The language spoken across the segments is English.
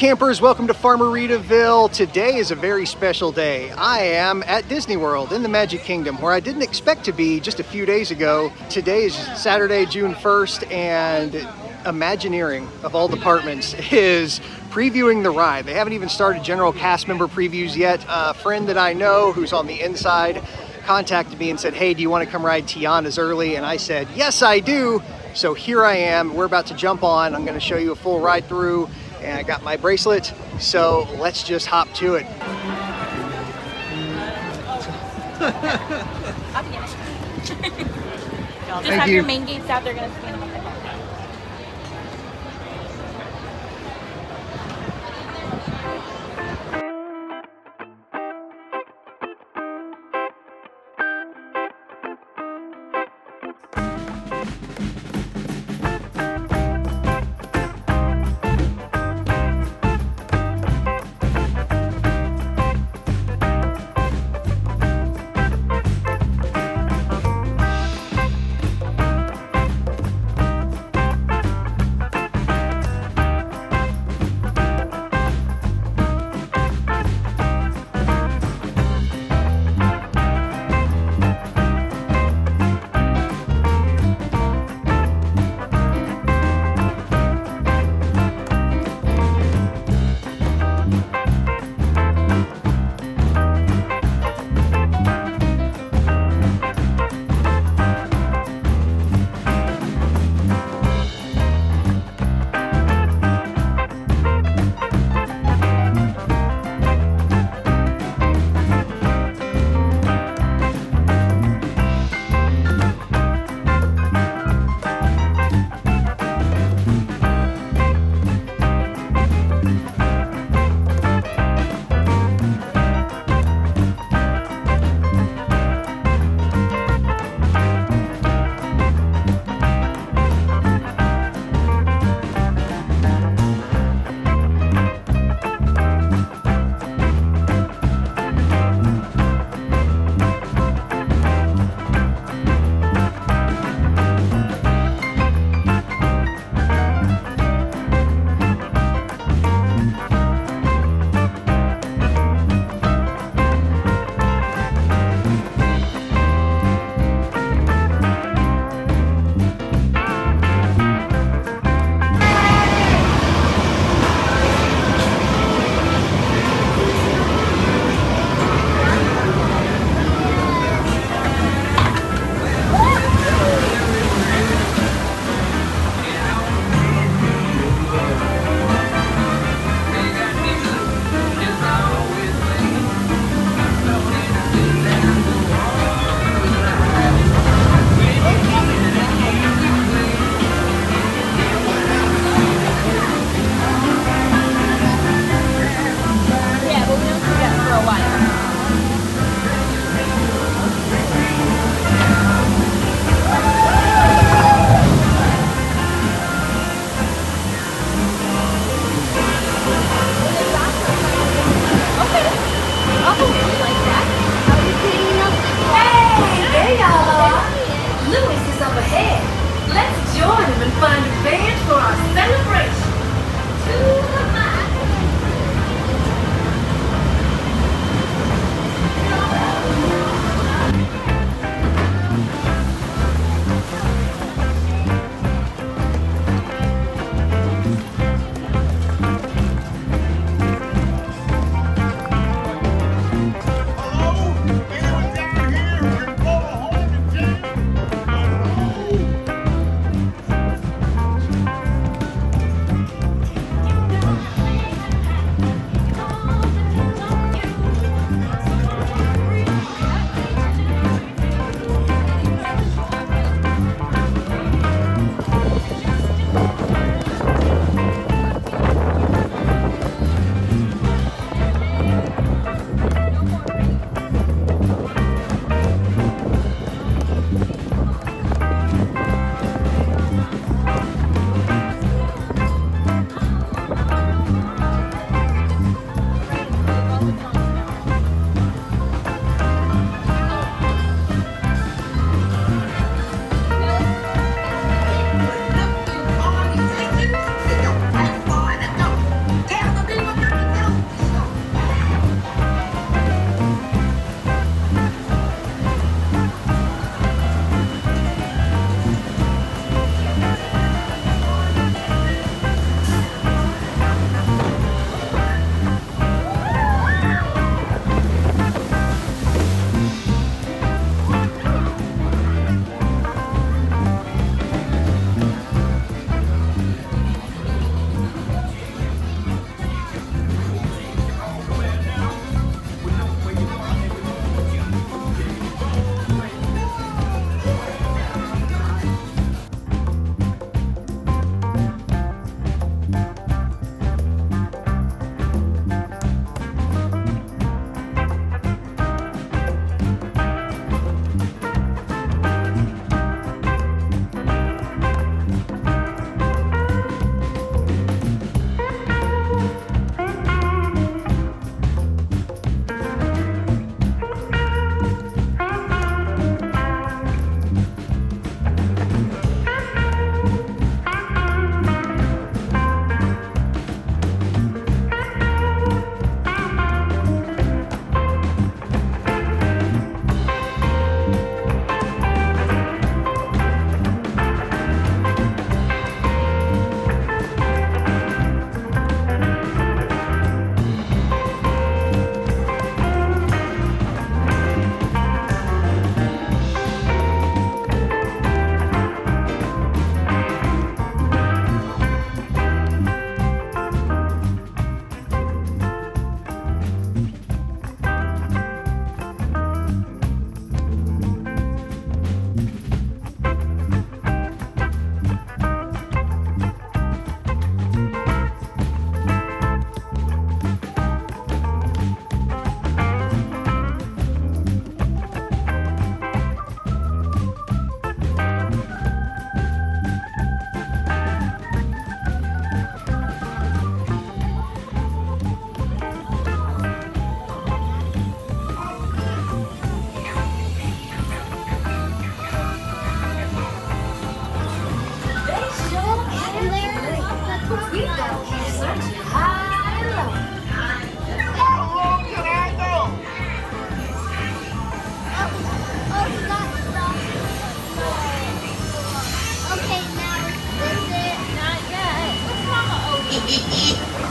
campers, welcome to Farmeritaville. Today is a very special day. I am at Disney World in the Magic Kingdom, where I didn't expect to be just a few days ago. Today is Saturday, June 1st, and Imagineering, of all departments, is previewing the ride. They haven't even started general cast member previews yet. A friend that I know who's on the inside contacted me and said, hey, do you want to come ride Tiana's early? And I said, yes, I do. So here I am. We're about to jump on. I'm going to show you a full ride through. And I got my bracelet, so let's just hop to it. Just have your main gates out, they're gonna scan them.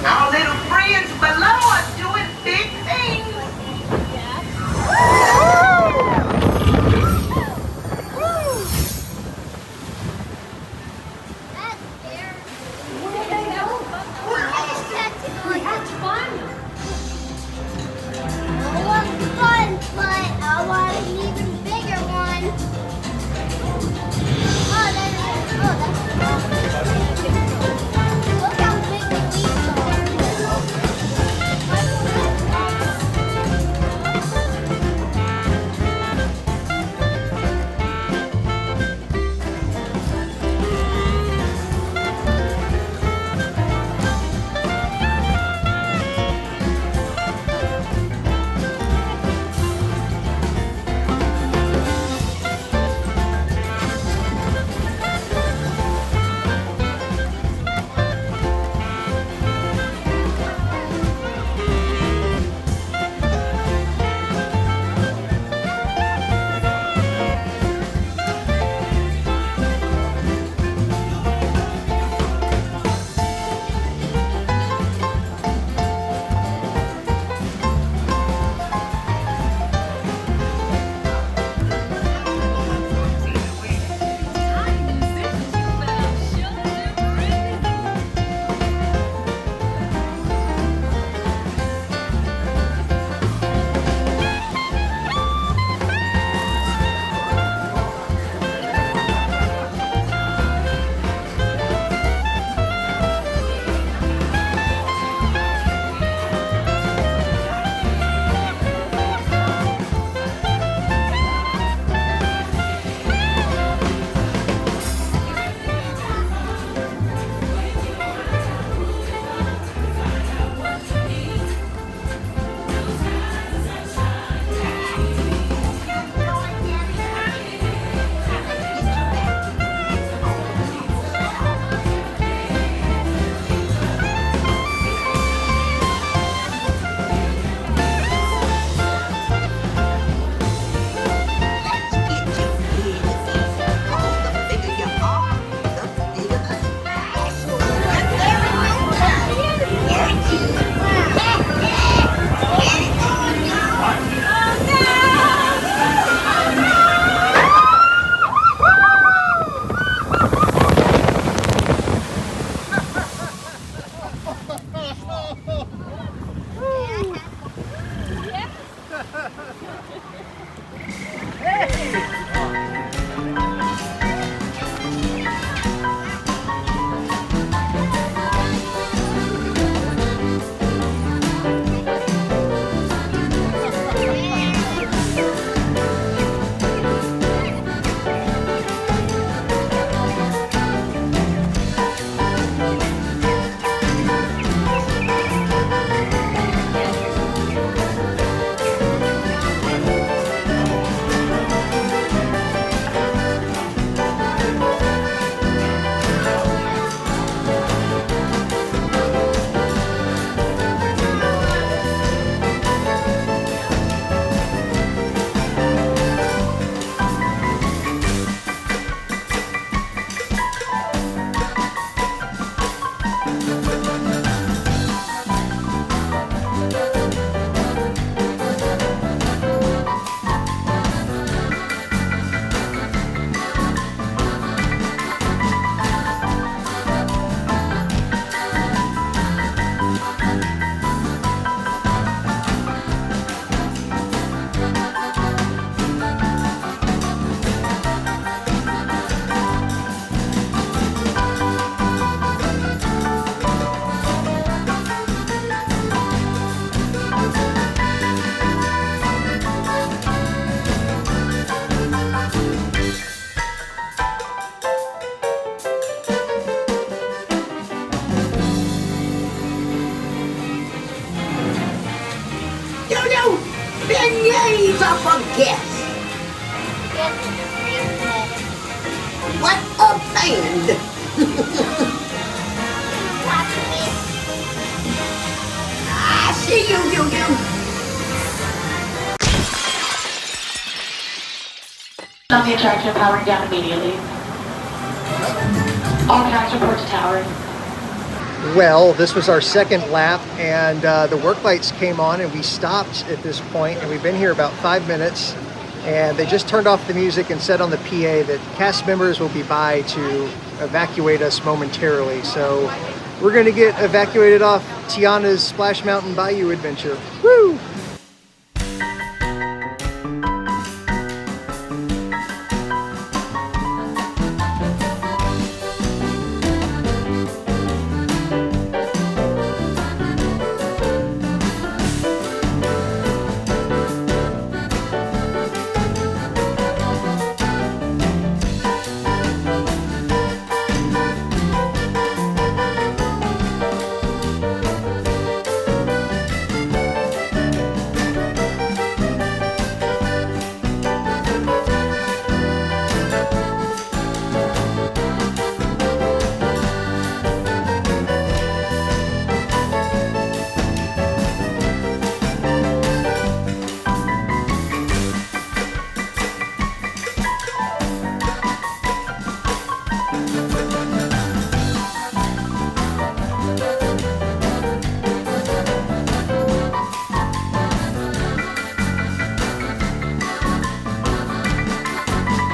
Our little friends below are doing big things. Beignets are for guests. What a band! On the attraction, powering down immediately. All tracks report to tower. Well, this was our second lap, and the work lights came on, and we stopped at this point, and we've been here about 5 minutes, and they just turned off the music and said on the PA that cast members will be by to evacuate us momentarily. So we're going to get evacuated off Tiana's Splash Mountain Bayou adventure. Woo!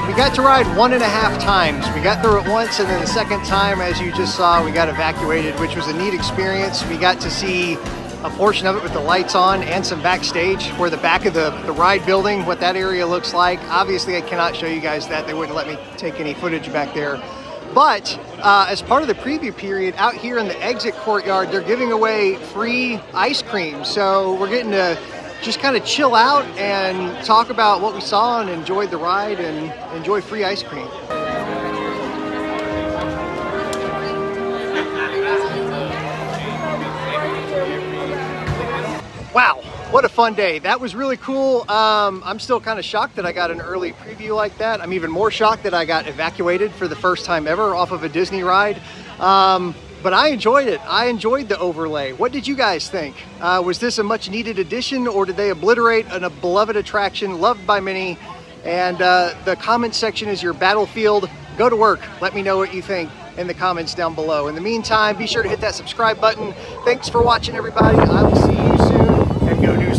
We got to ride 1.5 times. We got through it once, and then the second time, as you just saw, we got evacuated, which was a neat experience. We got to see a portion of it with the lights on and some backstage where the back of the ride building, what that area looks like. Obviously, I cannot show you guys that. They wouldn't let me take any footage back there. But as part of the preview period, out here in the exit courtyard, they're giving away free ice cream. So we're getting to just kind of chill out and talk about what we saw and enjoy the ride and enjoy free ice cream. Wow, what a fun day. That was really cool. I'm still kind of shocked that I got an early preview like that. I'm even more shocked that I got evacuated for the first time ever off of a Disney ride. But I enjoyed it. I enjoyed the overlay. What did you guys think? Was this a much needed addition, or did they obliterate a beloved attraction loved by many? And the comment section is your battlefield. Go to work. Let me know what you think in the comments down below. In the meantime, be sure to hit that subscribe button. Thanks for watching, everybody. I will see you soon, and go do